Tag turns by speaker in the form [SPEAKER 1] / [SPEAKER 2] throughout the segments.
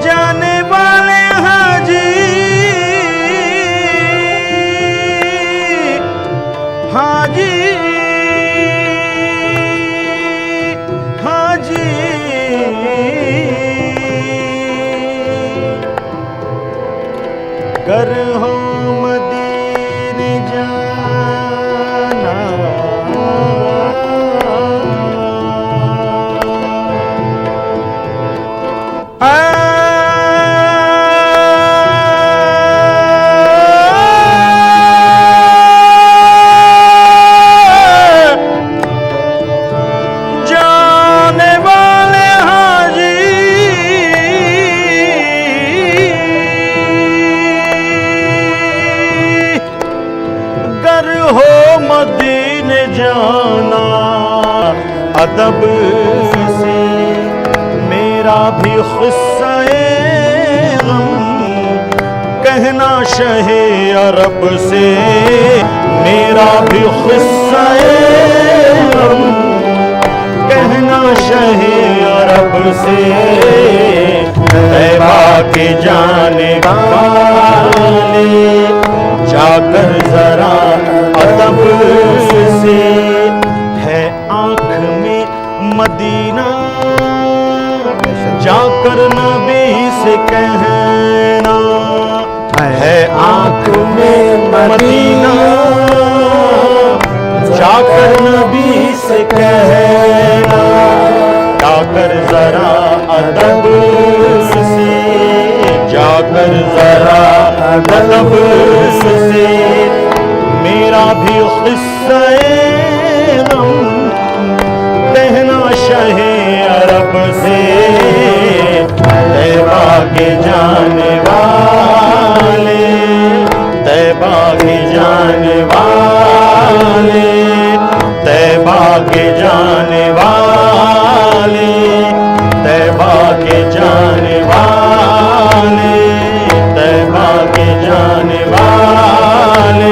[SPEAKER 1] जाने वाले हाजी हाजी हाजी कर हो मदीने जाना मदीने जाना अदब से मेरा भी क़िस्सा-ए ग़म कहना शहे अरब से मेरा भी क़िस्सा-ए ग़म कहना शहे अरब से तैबा के जाने वाले जाकर जरा अदब से है आँख में मदीना जाकर नबी से कहना है आँख में मदीना जाकर नबी से कहना जाकर जरा अदब से जाकर जरा अदब से मेरा भी क़िस्सा-ए ग़म कहना शहे अरब से तैबा के जाने वाले तैबा के जाने वाले तैबा के जाने वाले तैबा के जाने वाले तैबा के जाने वाले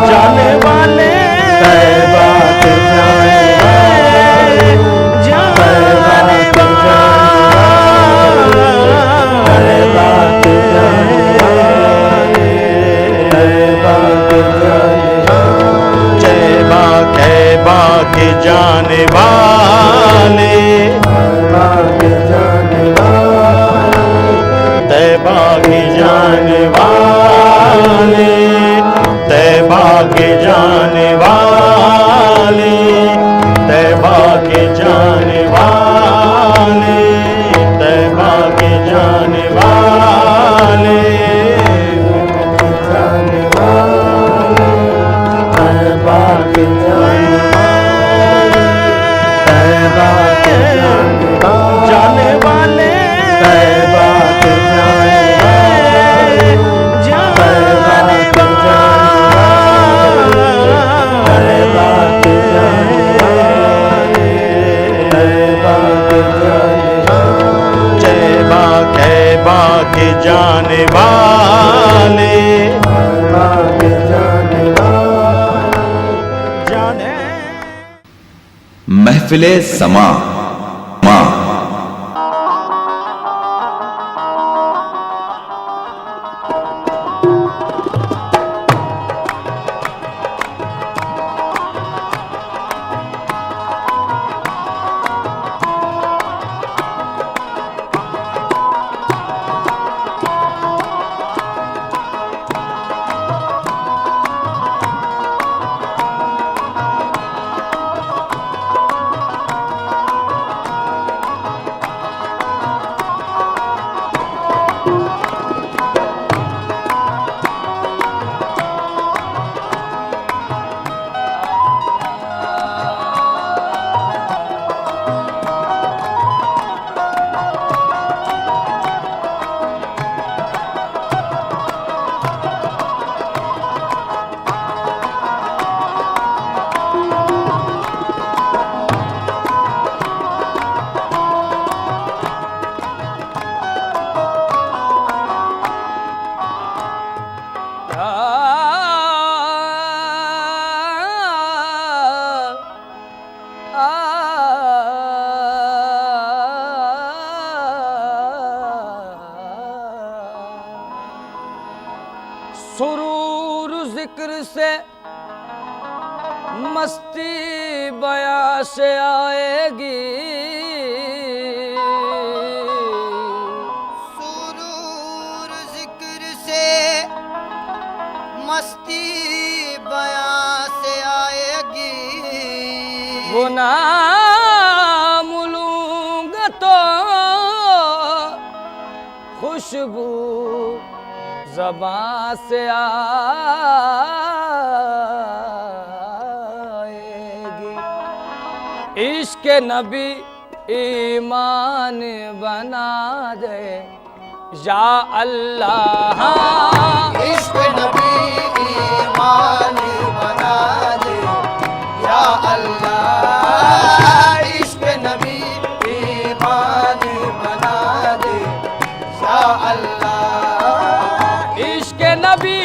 [SPEAKER 1] जाने वाले तैबा के जाने वाले जाने तैबा के जाने वाले तैबा के जाने वाले तैबा के जाने वाले तैबा के जाने वाले तैबा के जाने वाले तैबा के जाने वाले तैबा के जाने वाले तैबा के जाने वाले जाने
[SPEAKER 2] महफिले समा सुरूर जिक्र से मस्ती बयां से आएगी,
[SPEAKER 3] सुरूर जिक्र से मस्ती बयां से आएगी।
[SPEAKER 2] वो नाम लूंगा तो खुशबू ज़बां से आएगी। इश्क नबी ईमान बना दे या अल्लाह,
[SPEAKER 3] इश्क नबी ईमान बना दे या अल्लाह, इश्क नबी ईमान बना दे या अल्लाह,
[SPEAKER 2] इश्क नबी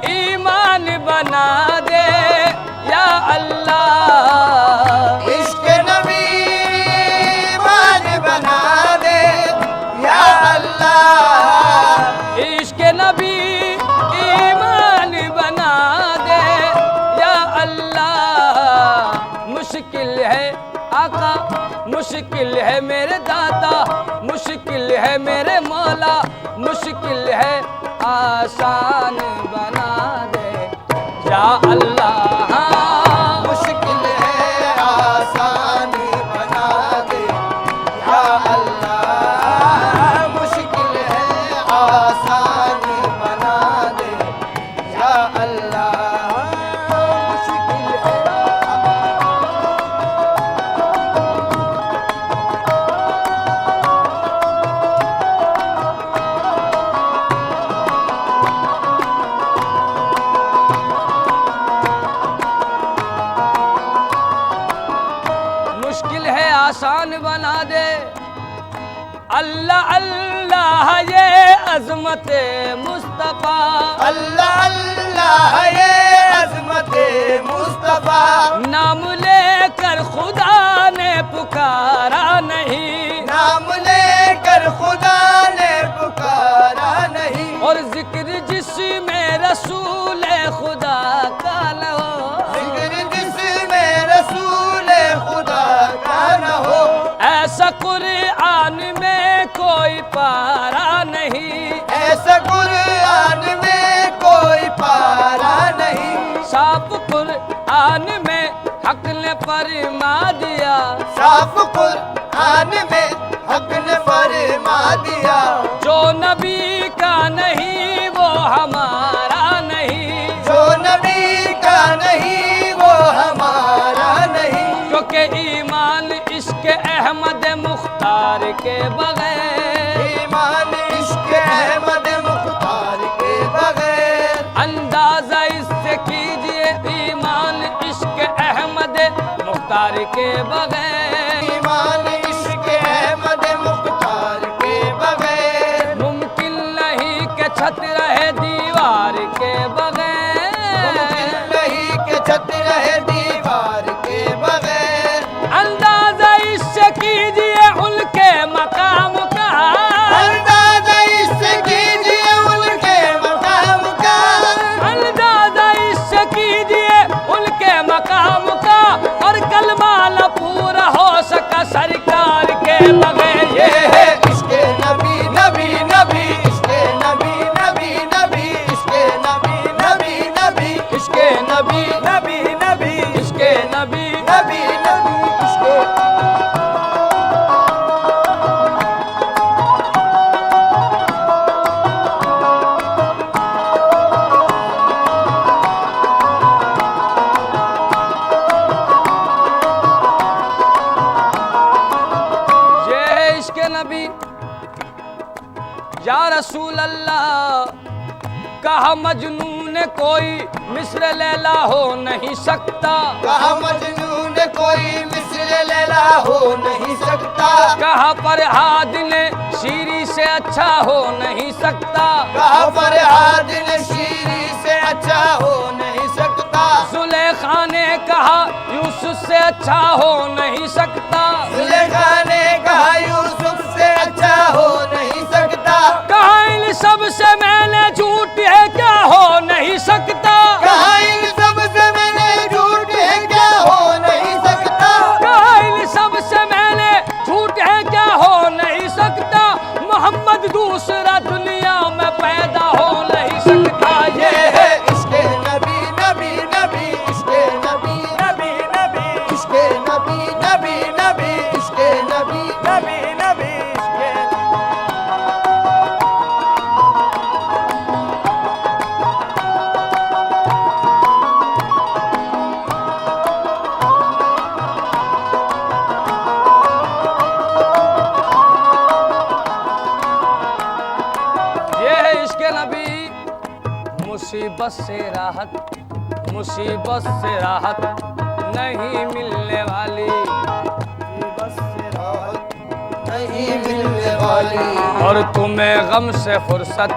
[SPEAKER 2] ईमान बना दे या अल्लाह,
[SPEAKER 3] इश्क नबी ईमान बना दे या अल्लाह,
[SPEAKER 2] इश्क नबी ईमान बना दे या अल्लाह। मुश्किल है आका, मुश्किल है मेरे दाता, मुश्किल है मेरे मौला, मुश्किल है आसान बना दे या अल्लाह,
[SPEAKER 3] मुश्किल है आसान बना दे या अल्लाह, मुश्किल है आसान बना दे या अल्लाह, मुश्किल है।
[SPEAKER 2] मुश्किल है आसान बना दे अल्लाह अल्लाह, ये अजमत मुस्तफ़ा,
[SPEAKER 3] अल्लाह अल्लाह ये अज़मत मुस्तफ़ा,
[SPEAKER 2] नाम लेकर खुदा ने पुकारा नहीं,
[SPEAKER 3] नाम लेकर खुदा ने पुकारा नहीं,
[SPEAKER 2] और जिक्र जिसमें रसूल खुदा का न हो,
[SPEAKER 3] जिक्र जिसमें रसूल खुदा का न हो,
[SPEAKER 2] ऐसा कुरान में कोई पारा नहीं,
[SPEAKER 3] ऐसा कुरान में कोई पारा नहीं,
[SPEAKER 2] साफ कुरान में हक ने फरमा दिया,
[SPEAKER 3] साफ कुरान में हक ने फरमा दिया,
[SPEAKER 2] जो नबी का नहीं वो हमारा नहीं,
[SPEAKER 3] जो नबी का नहीं वो हमारा नहीं,
[SPEAKER 2] क्योंकि ईमान इश्क अहमद मुख्तार के बगैर,
[SPEAKER 3] ईमान इश्क अहमद मुख्तार के बगैर,
[SPEAKER 2] अंदाजा इससे कीजिए ईमान इश्क अहमद मुख्तार के बगैर,
[SPEAKER 3] ईमान इश्क अहमद मुख्तार के बगैर,
[SPEAKER 2] मुमकिन नहीं कि छत रहे दीवार के बगैर,
[SPEAKER 3] नहीं के छत रहे दीवार के बगैर,
[SPEAKER 2] अंदाजा इससे कीजिए उनके मकाम का,
[SPEAKER 3] अंदाजा इससे कीजिए उनके मकाम का,
[SPEAKER 2] अंदाजा इससे कीजिए उनके मकाम का, और कलमा न पूरा हो सका सरकार के बगैर।
[SPEAKER 3] ये है इश्क नबी नबी नबी, इश्क नबी नबी नबी, इश्क नबी नबी नबी, इश्क नबी नबी नबी,
[SPEAKER 2] इश्क नबी
[SPEAKER 3] नबी नबी, इश्क
[SPEAKER 2] ये है इश्क नबी या रसूल अल्लाह। कहा मजनून कोई मिस्र लैला हो नहीं सकता,
[SPEAKER 3] कहा मजनून कोई मिस्र लैला हो नहीं सकता,
[SPEAKER 2] कहा फरहाद ने शीरी से अच्छा हो नहीं सकता,
[SPEAKER 3] कहा फरहाद ने शीरी से अच्छा हो नहीं सकता,
[SPEAKER 2] जुलेखा ने कहा यूसुफ से अच्छा हो नहीं सकता,
[SPEAKER 3] जुलेखा ने कहा यूसुफ से अच्छा हो नहीं सकता,
[SPEAKER 2] कहा इन सब से मैंने झूठ है क्या हो मोहम्मद दूसरा दुनिया में पैदा हो नहीं सकता।
[SPEAKER 3] ये है इश्क़ नबी नबी नबी, इश्क़ नबी नबी नबी, इश्क़ नबी नबी नबी, इश्क़ नबी नबी नबी,
[SPEAKER 2] ये है इश्क़ नबी। मुसीबत से राहत नहीं मिलने वाली,
[SPEAKER 3] बस राहत नहीं मिलने वाली,
[SPEAKER 2] और तुम्हें गम से फुर्सत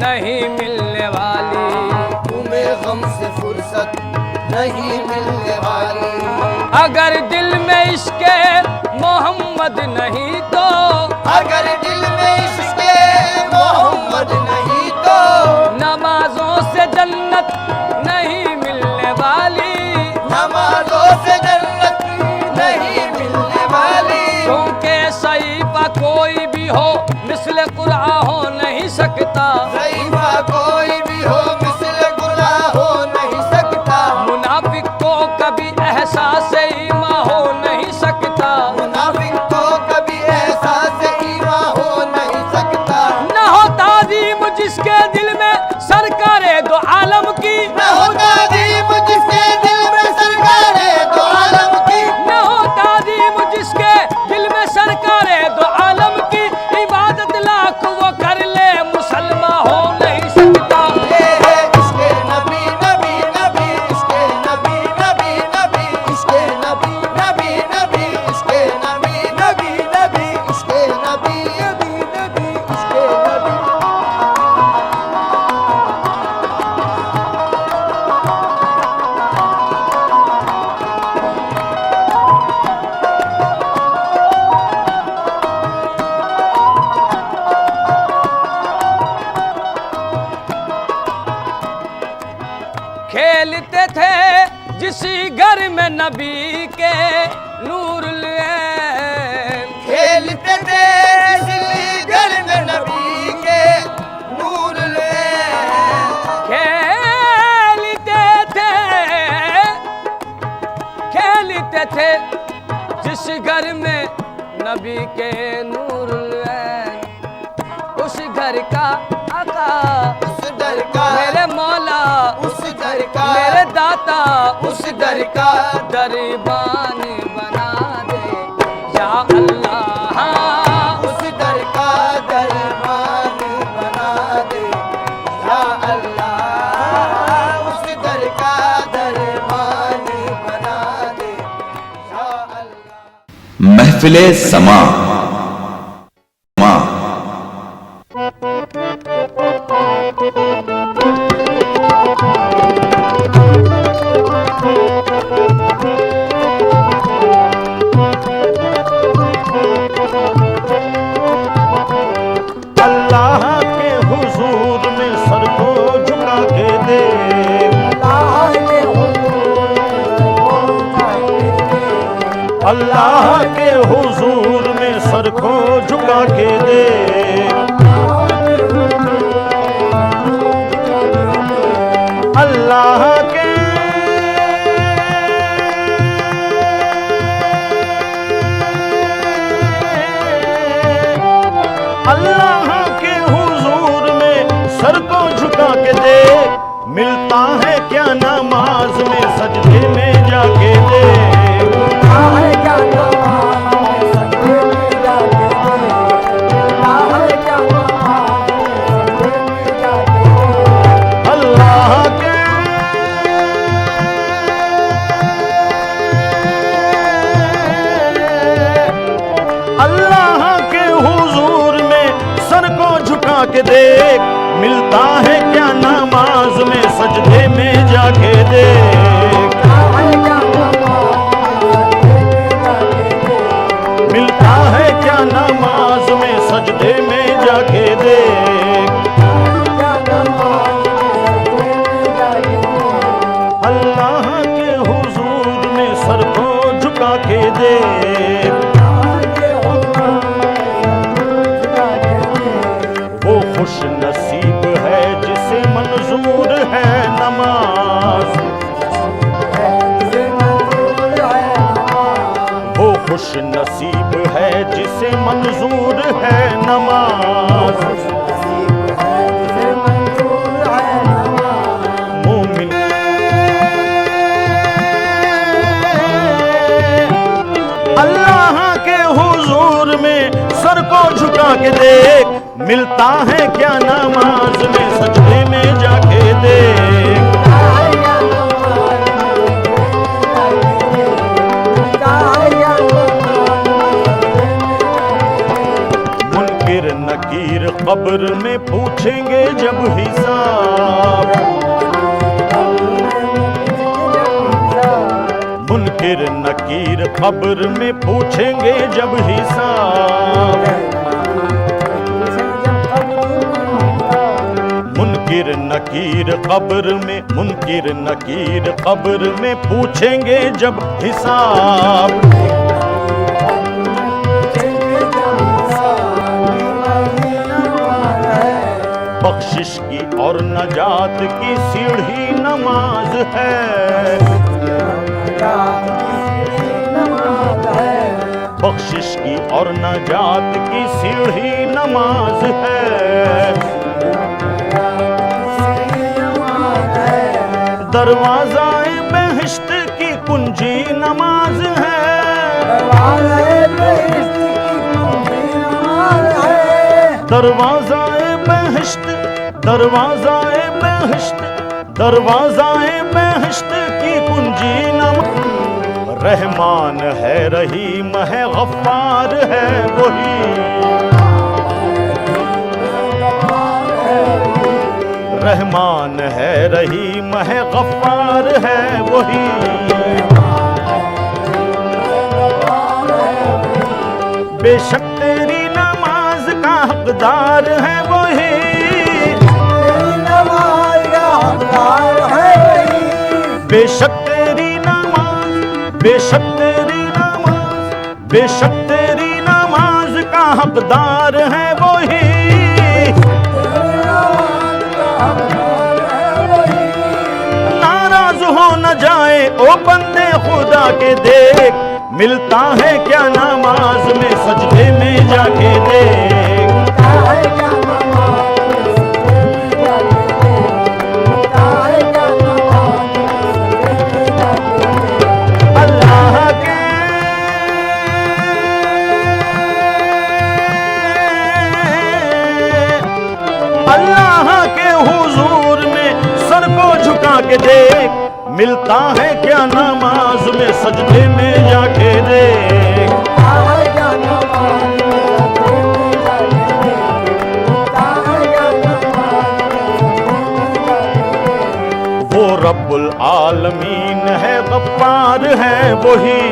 [SPEAKER 2] नहीं मिलने वाली।
[SPEAKER 3] तुम्हें गम से फुर्सत नहीं मिलने वाली।
[SPEAKER 2] अगर दिल में इश्क़ मोहम्मद नहीं तो,
[SPEAKER 3] अगर दिल में इश्क़ मोहम्मद नहीं तो,
[SPEAKER 2] नमाजों से जन्नत नहीं मिलने वाली।
[SPEAKER 3] नमाज़ों से जन्नत नहीं मिलने वाली।
[SPEAKER 2] क्योंकि सहीफा कोई भी हो मिस्ल कुरान हो नहीं सकता।
[SPEAKER 3] सहीफा कोई भी हो मिस्ल कुरान हो नहीं सकता।
[SPEAKER 2] मुनाफिक को कभी एहसास ईमान हो नहीं सकता।
[SPEAKER 3] मुनाफिक को कभी एहसास ईमान हो नहीं सकता।
[SPEAKER 2] न हो ताज़ीम जिसके दिल में सरकारे दो आलम की,
[SPEAKER 3] न हो ताज़ीम जिसके दिल में सरकारे दो आलम की,
[SPEAKER 2] न हो ताज़ीम जिसके दिल में सरकारे दो आलम की। इबादत लाख वो कर ले मुसलमान हो नहीं सकता।
[SPEAKER 3] ये है इश्क़ नबी नबी नबी, इश्क़ नबी नबी नबी, इश्क़ नबी नबी नबी, इश्क़ नबी नबी नबी, इश्क़ नबी नबी नबी, इश्क़ नबी।
[SPEAKER 2] खेलते थे जिसी घर में नबी के नूर ले,
[SPEAKER 3] खेलते थे जिस घर में नबी के नूर ले,
[SPEAKER 2] खेलते थे जिस घर में नबी के नूर ले। उस घर का आका
[SPEAKER 3] उस दर का
[SPEAKER 2] मेरे मौला,
[SPEAKER 3] उस दर का
[SPEAKER 2] मेरे दाता,
[SPEAKER 3] उस दर का
[SPEAKER 2] दरबान बना दे या अल्लाह।
[SPEAKER 3] उस दर का दरबान बना दे या अल्लाह। उस दर का दरबान बना दे या अल्लाह।
[SPEAKER 4] महफिले समा
[SPEAKER 1] अल्लाह के हुजूर में सर को झुका के दे, अल्लाह के हुजूर में सर को झुका के दे। अल्लाह के अल्लाह के हुजूर में सर को झुका के दे। मिलता है क्या नमाज में सजदे में जाके दे। अल्लाह के अल्लाह के हुजूर में सर को झुका के देख। मिलता है क्या नमाज में सजदे में जाके देख। मिलता है क्या नमाज में सजदे में जाके देख। अल्लाह के हुजूर में सर को झुका के देख। मंजूर है नमाज। मोमिन अल्लाह के हुजूर में सर को झुका के देख, मिलता है क्या नमाज में सजदे में जाके देख। मुनकिर नकीर कब्र में पूछेंगे जब हिसाब, मुनकिर नकीर कब्र में पूछेंगे जब हिसाब। मुनकिर नकीर कब्र में पूछेंगे जब हिसाब। बख्शिश की और नजात की सीढ़ी नमाज है, बख्शिश की और नजात की सीढ़ी नमाज है। दरवाज़ा-ए बेहिश्त की कुंजी नमाज है, दरवाज़ा-ए बेहिश्त, दरवाज़ा-ए बेहिश्त, दरवाज़ा-ए बेहिश्त की कुंजी नमाज। रहमान है रहीम है गफ्फार है वही, रहमान है रहीम है गफ्फार है वही। बेशक तेरी नमाज का हकदार है वही, बेशक तेरी नमाज, बेशक तेरी नमाज, बेशक तेरी नमाज का हकदार है वही। नाराज हो न जाए ओ बंदे खुदा के देख, मिलता है क्या नमाज में सजदे में जाके देख। अल्लाह के हुजूर में सर को झुका के देख, मिलता है क्या नमाज में सजदे में जाके देख। वो रब्बुल आलमीन है गफ्फार है वही,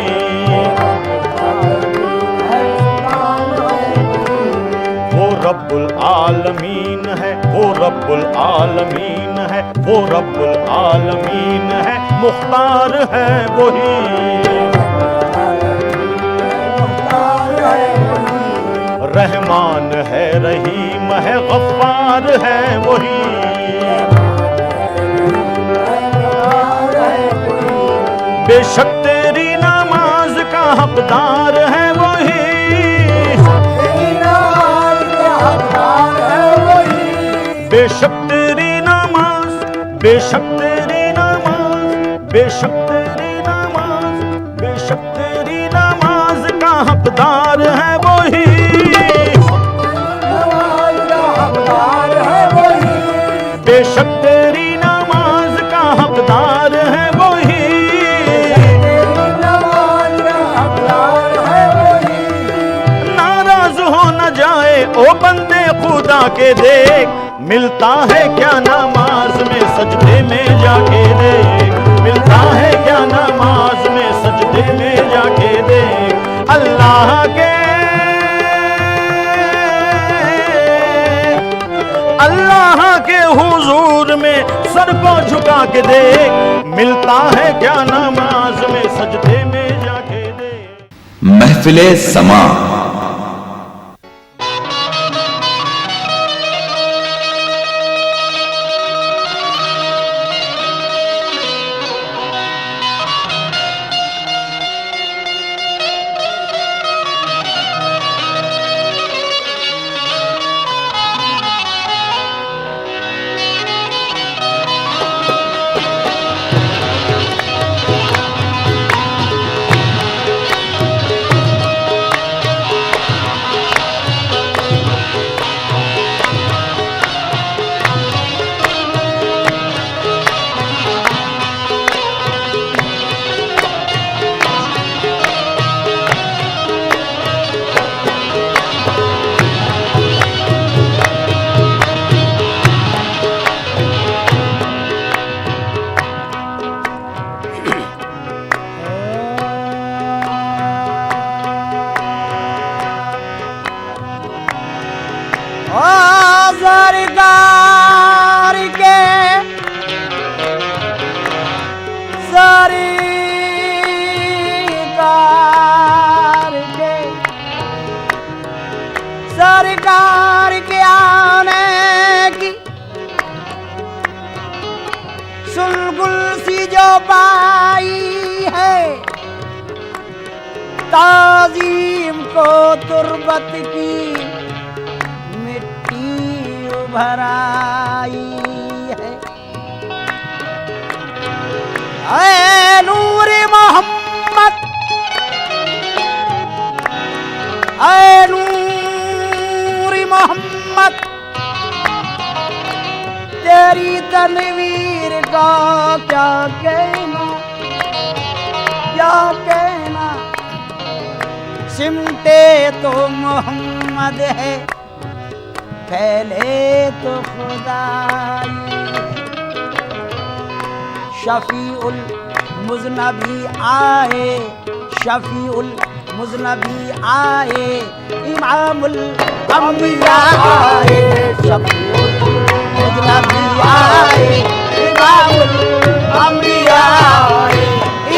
[SPEAKER 1] वो रब्बुल आलमीन है, वो रब्बुल आलमीन है, वो रब्बुल आलमीन है मुख्तार है वही। रहमान है रहीम है गफ्फार है वही। बेशक तेरी नमाज का हकदार है वही, बेशक तेरी नमाज, बेशक तेरी नमाज, बेशक तेरी नमाज, बेशक तेरी नमाज का हकदार है वही। बेशक तेरी नमाज का हकदार है वही। नाराज हो न जाए ओ बंदे खुदा के देख, मिलता है क्या नमाज में सजदे में जाके देख, मिलता है क्या नमाज में सजदे में जाके देख। अल्लाह के हुजूर में सर को झुका के देख, मिलता है क्या नमाज में सजदे में जाके देख।
[SPEAKER 4] महफिले समा
[SPEAKER 3] ओ सरकार के सरकार के आने की सुलगुल सी जो पाई है, ताजीम को तुर्बत की मिट्टी उभर आई है। ऐ नूर मोहम्मद, ऐ नूर मोहम्मद, तेरी तनवीर का क्या कहना, क्या कहना। सिमटे तो मोहम्मद है, फैले तो खुदाई। शफीउल मुज़नबी आए, शफीउल मुज़नबी आए, इमामुल अंबिया आए। शफीउल मुज़नबी आए, इमामुल अंबिया आए,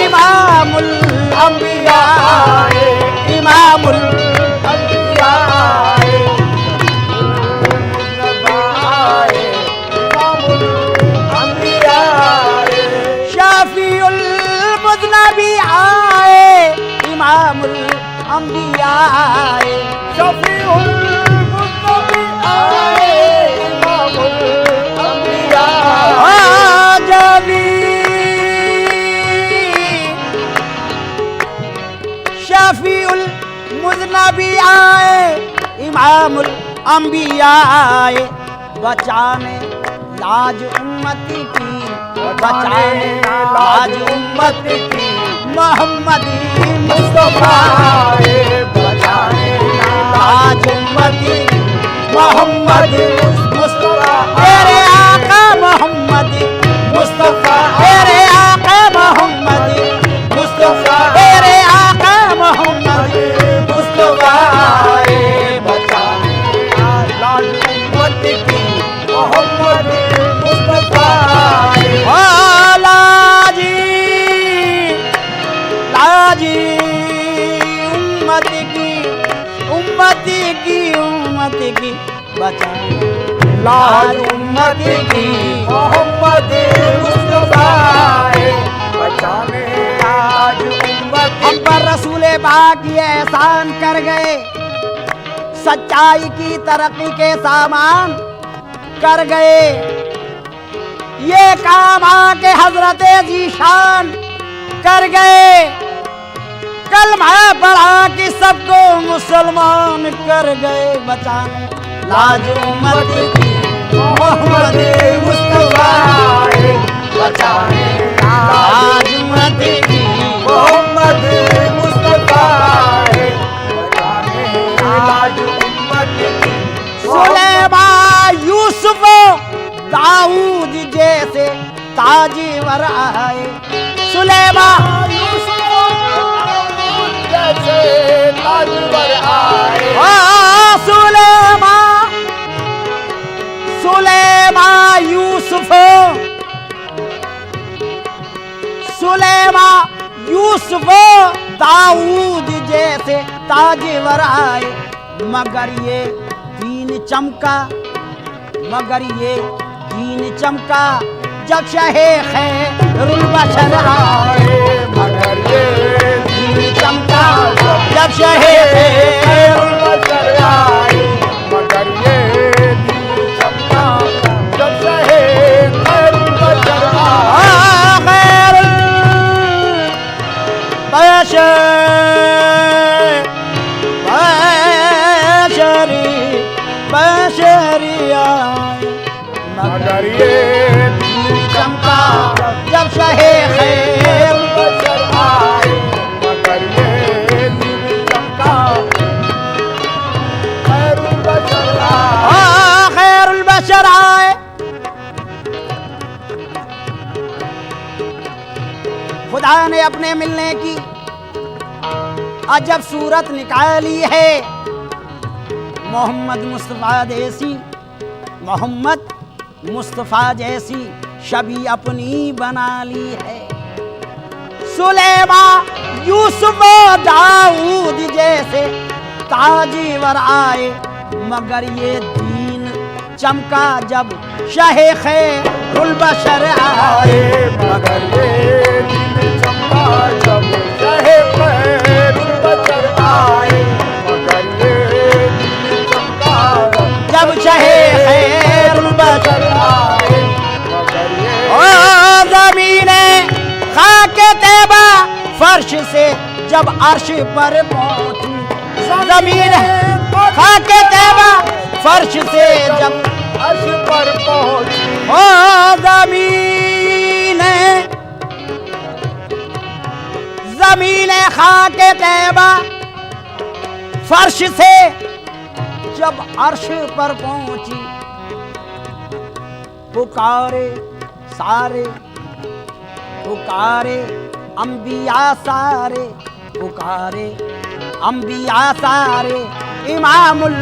[SPEAKER 3] इमामुल अंबिया आए, इमामुल अंबिया आए, इमामुल अंबिया आए। शफीउल मुज़नबी आए, इमामुल अंबिया आए। शफीउल मुज़नबी आए, इमामुल अंबिया आए। जबी शफीउल मुज़नबी आए, इमामुल अंबिया आए। बचाने लाज उम्मती की, बचाने लाज उम्मती की, मोहम्मदी मुस्तफा आए। बचाने लाज उम्मती की, मोहम्मदी मुस्तफा। तेरे आका मोहम्मदी मुस्तफा, तेरे आका मोहम्मदी मुस्तफा, तेरे आका मोहम्मदी मुस्तफा आए। बचाने लाज उम्मती की, मोहम्मदी मुस्तफा आए। ओ लाजी लाजी उम्मती की, उम्मती की, उम्मती की, बचाने लाज उम्मती की, मोहम्मदी मुस्तफा आए। बचाने लाज उम्मती। हम पर रसूले पाक ये एहसान कर गए, सच्चाई की तरक्की के सामान कर गए। ये काम आके हजरत जीशान कर गए। कलमा पढ़ा कि सबको मुसलमान कर गए। बचाने लाज उम्मती की, मोहम्मदी मुस्तफा आए। बचाने लाज उम्मती की, मोहम्मदी मुस्तफा आए। बचाने लाज उम्मती की। सुलेमान यूसुफ दाऊद जैसे ताजवर आए। सुलेमान यूसुफ दाऊद जैसे ताजवर आए। सुलेमान सुलेमान यूसुफ, सुलेमान यूसुफ दाऊद जैसे ताजवर आए। मगर ये दीन चमका, मगर ये दीन चमका जब शहे खैरुल बशर आए। मगर ये दीन चमका जब शहे खैरुल बशर आए। मगर ये दीन चमका जब शहे खैरुल बशर आए। खैरुल बशर बशरी आए। मगर ये दीन चमका जब शहे खैरुल बशर आए। मगर ये दीन चमका खैरुल बशर आए। खैरुल बशर आए। खुदा ने अपने मिलने की अजब सूरत निकाली है।
[SPEAKER 5] मोहम्मद मुस्तफ़ा जैसी, मोहम्मद मुस्तफ़ा जैसी छवि अपनी बना ली है। सुलेमा यूसुफ दाऊद जैसे ताजीवर आए, मगर ये दीन चमका जब शाहे खैरुल बशर आए।
[SPEAKER 3] मगर ये दिन चमका जब शाहे खैरुल बशर आए। मगर ये दिन चमका
[SPEAKER 5] जब शाहे खैरुल बशर
[SPEAKER 3] आए। मगर ये
[SPEAKER 5] ओ ज़मीने खाके तैबा फर्श से जब अर्श पर पहुंची, ज़मीन खाके तैबा फर्श से जब
[SPEAKER 3] अर्श पर पहुंची।
[SPEAKER 5] ओ ज़मीने खाके तैबा फर्श से जब अर्श पर पहुंची, पुकारे सारे, पुकारे अंबिया सारे, पुकारे अंबिया सारे, इमामुल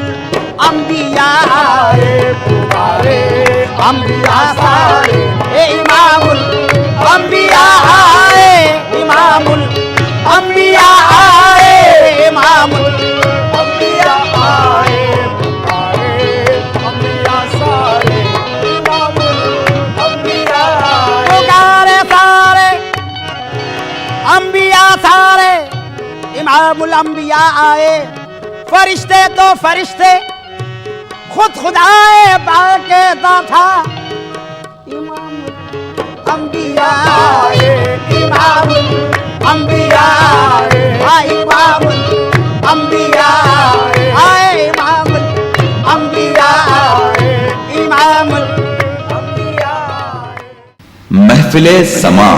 [SPEAKER 5] अंबिया आए।
[SPEAKER 3] पुकारे
[SPEAKER 5] अंबिया सारे, इमामुल अंबिया आए, इमामुल अंबिया आए, इमामुल
[SPEAKER 3] अंबिया आए। पुकारे अंबिया सारे, इमामुल अंबिया आए।
[SPEAKER 5] पुकारे सारे अंबिया सारे, इमामुल अंबिया आए। फरिश्ते तो फरिश्ते खुद खुदाए बाक़ायदा था, इमामुल अंबिया आए, इमामुल अंबिया आए, इमामुल अंबिया आए, इमामुल अंबिया आए, इमामुल
[SPEAKER 4] महफिले समा।